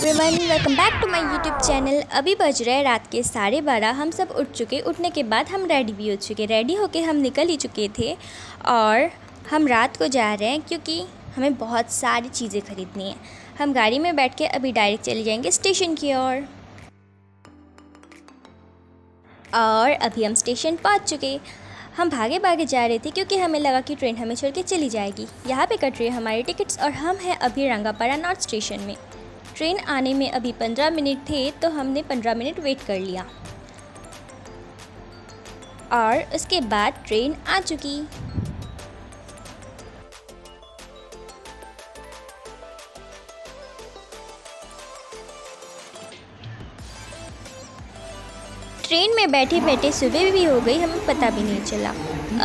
Everyone, welcome back to my YouTube channel. अभी बज रहे हैं रात के 12:30। हम सब उठ चुके। उठने के बाद हम रेडी भी हो चुके। रेडी होके हम निकल ही चुके थे और हम रात को जा रहे हैं क्योंकि हमें बहुत सारी चीज़ें ख़रीदनी है। हम गाड़ी में बैठ के अभी डायरेक्ट चले जाएंगे स्टेशन की ओर। और अभी हम स्टेशन पहुंच चुके। हम भागे भागे जा रहे थे क्योंकि हमें लगा कि ट्रेन हमें छोड़ के चली जाएगी। यहाँ पे कट रही है हमारी टिकट्स और हम हैं अभी रंगापारा नॉर्थ स्टेशन में। ट्रेन आने में अभी 15 मिनट थे तो हमने 15 मिनट वेट कर लिया और उसके बाद ट्रेन आ चुकी। ट्रेन में बैठे बैठे सुबह भी हो गई, हमें पता भी नहीं चला।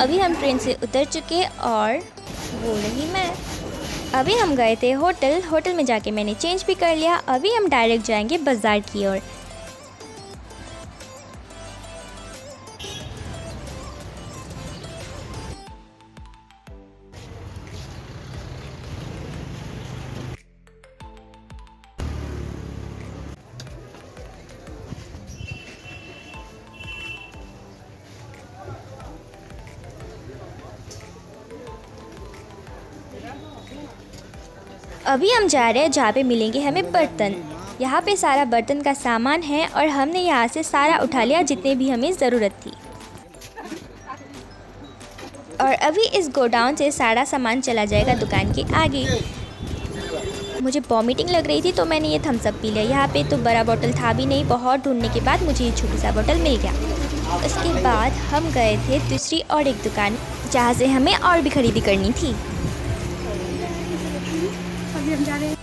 अभी हम ट्रेन से उतर चुके और वो रही मैं। अभी हम गए थे होटल में जाके मैंने चेंज भी कर लिया। अभी हम डायरेक्ट जाएंगे बाज़ार की ओर। अभी हम जा रहे हैं जहाँ पे मिलेंगे हमें बर्तन। यहाँ पे सारा बर्तन का सामान है और हमने यहाँ से सारा उठा लिया जितने भी हमें ज़रूरत थी। और अभी इस गोडाउन से सारा सामान चला जाएगा दुकान के आगे। मुझे वॉमिटिंग लग रही थी तो मैंने ये थम्स अप पी लिया। यहाँ पे तो बड़ा बोतल था भी नहीं। बहुत ढूंढने के बाद मुझे ये छोटी सा बोतल मिल गया। उसके बाद हम गए थे दूसरी और एक दुकान जहाँ से हमें और भी खरीदी करनी थी। अभी हम जा रहे हैं।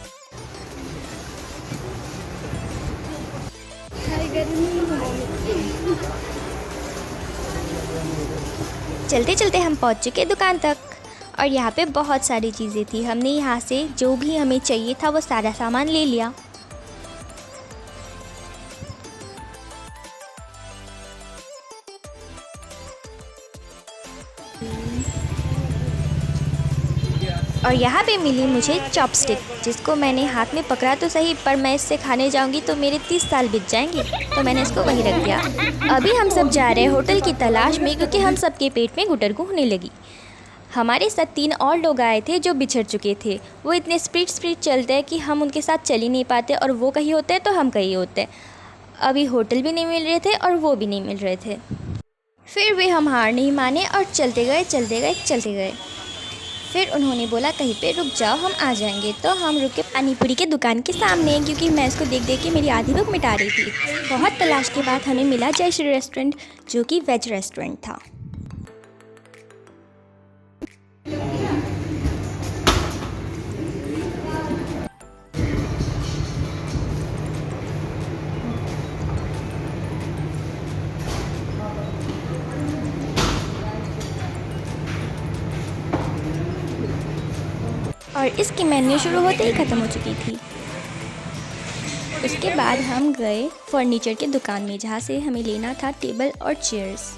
चलते चलते हम पहुंच चुके दुकान तक और यहाँ पे बहुत सारी चीज़ें थी। हमने यहाँ से जो भी हमें चाहिए था वो सारा सामान ले लिया। और यहाँ पे मिली मुझे चॉपस्टिक, जिसको मैंने हाथ में पकड़ा तो सही पर मैं इससे खाने जाऊँगी तो मेरे 30 साल बीत जाएंगे, तो मैंने इसको वहीं रख दिया। अभी हम सब जा रहे हैं होटल की तलाश में क्योंकि हम सबके पेट में गुटरगू होने लगी। हमारे साथ 3 और लोग आए थे जो बिछड़ चुके थे। वो इतने स्पीड चलते हैं कि हम उनके साथ चल ही नहीं पाते और वो कहीं होते हैं तो हम कहीं होते हैं। अभी होटल भी नहीं मिल रहे थे और वो भी नहीं मिल रहे थे। फिर भी हम हार नहीं माने और चलते गए। फिर उन्होंने बोला कहीं पे रुक जाओ, हम आ जाएंगे। तो हम रुके पानीपुरी के दुकान के सामने क्योंकि मैं इसको देख देख के मेरी आधी भूख मिटा रही थी। बहुत तलाश के बाद हमें मिला जय श्री रेस्टोरेंट, जो कि वेज रेस्टोरेंट था। और इसकी मेन्यू शुरू होते ही ख़त्म हो चुकी थी। उसके बाद हम गए फर्नीचर के दुकान में जहाँ से हमें लेना था टेबल और चेयर्स।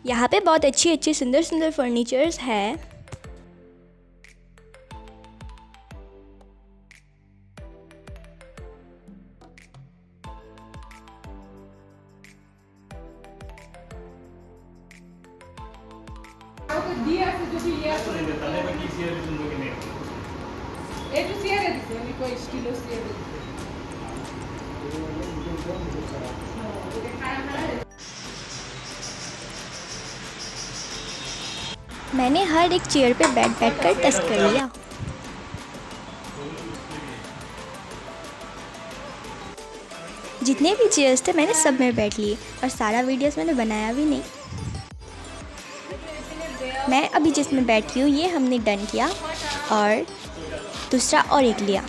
यहाँ पे बहुत अच्छी सुंदर फर्नीचर्स है। मैंने हर एक चेयर पे बैठ कर टेस्ट कर लिया। जितने भी चेयर्स थे मैंने सब में बैठ लिए और सारा वीडियोस मैंने बनाया भी नहीं। मैं अभी जिसमें बैठी हूँ ये हमने डन किया और दूसरा और एक लिया।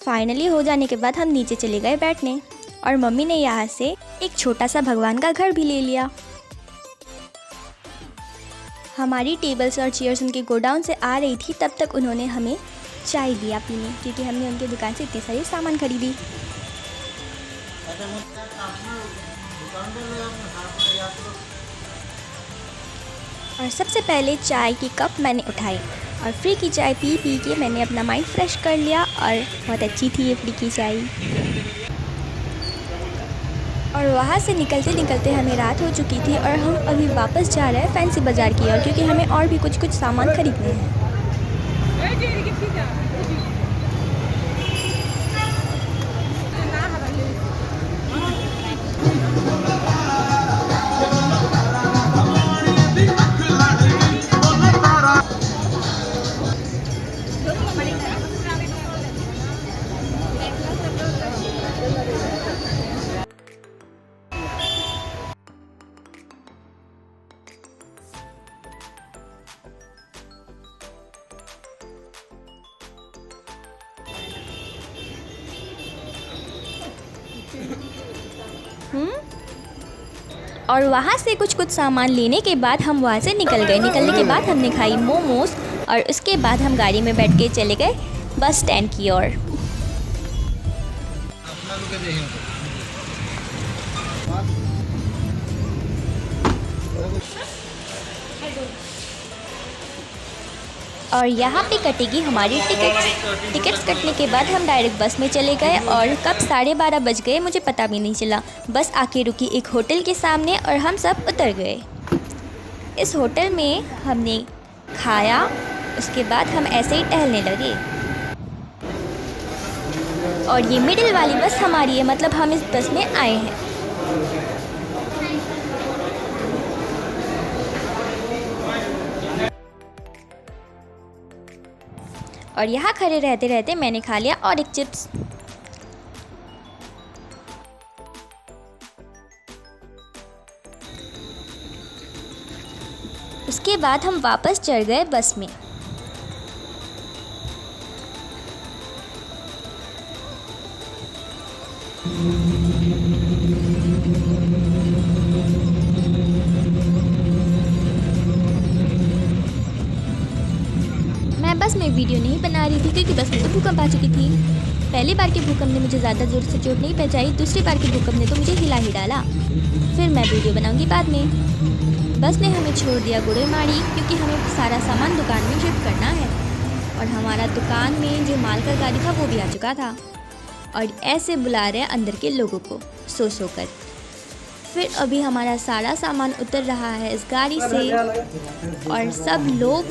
फाइनली हो जाने के बाद हम नीचे चले गए बैठने और मम्मी ने यहाँ से एक छोटा सा भगवान का घर भी ले लिया। हमारी टेबल्स और चेयर्स उनके गोडाउन से आ रही थी, तब तक उन्होंने हमें चाय दिया पीने, क्योंकि हमने उनके दुकान से इतनी सारी सामान खरीदी। और सबसे पहले चाय की कप मैंने उठाई और फ्री की चाय पी पी के मैंने अपना माइंड फ्रेश कर लिया, और बहुत अच्छी थी ये फ्री की चाय। और वहाँ से निकलते निकलते हमें रात हो चुकी थी और हम अभी वापस जा रहे हैं फैंसी बाज़ार की ओर, क्योंकि हमें और भी कुछ सामान खरीदने हैं। और वहाँ से कुछ सामान लेने के बाद हम वहाँ से निकल गए। निकलने के बाद हमने खाई मोमोज और उसके बाद हम गाड़ी में बैठ के चले गए बस स्टैंड की ओर। और यहाँ पे कटेगी हमारी टिकट्स कटने के बाद हम डायरेक्ट बस में चले गए और कब 12:30 बज गए मुझे पता भी नहीं चला। बस आके रुकी एक होटल के सामने और हम सब उतर गए। इस होटल में हमने खाया, उसके बाद हम ऐसे ही टहलने लगे। और ये मिडिल वाली बस हमारी है, मतलब हम इस बस में आए हैं। और यहाँ खड़े रहते रहते मैंने खा लिया और एक चिप्स। उसके बाद हम वापस चढ़ गए बस में। मैं बस में वीडियो नहीं बना रही थी क्योंकि बस में तो भूकंप आ चुकी थी। पहली बार के भूकंप ने मुझे ज़्यादा ज़ोर से चोट नहीं पहुंचाई, दूसरी बार के भूकंप ने तो मुझे हिला ही डाला। फिर मैं वीडियो बनाऊंगी बाद में। बस ने हमें छोड़ दिया गुड़ेमाड़ी, क्योंकि हमें सारा सामान दुकान में शिफ्ट करना है। और हमारा दुकान में जो माल का गाड़ी था वो भी आ चुका था। और ऐसे बुला रहे हैं अंदर के लोगों को सो कर। फिर अभी हमारा सारा सामान उतर रहा है इस गाड़ी से और सब लोग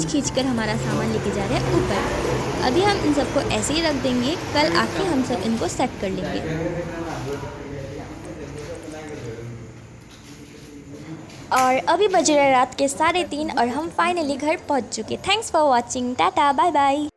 खींच कर हमारा सामान लेके जा रहे हैं ऊपर। अभी हम इन सबको ऐसे ही रख देंगे, कल आके हम सब इनको सेट कर लेंगे। और अभी बज रहे रात के 3:30 और हम फाइनली घर पहुंच चुके। Thanks for watching, tata bye bye.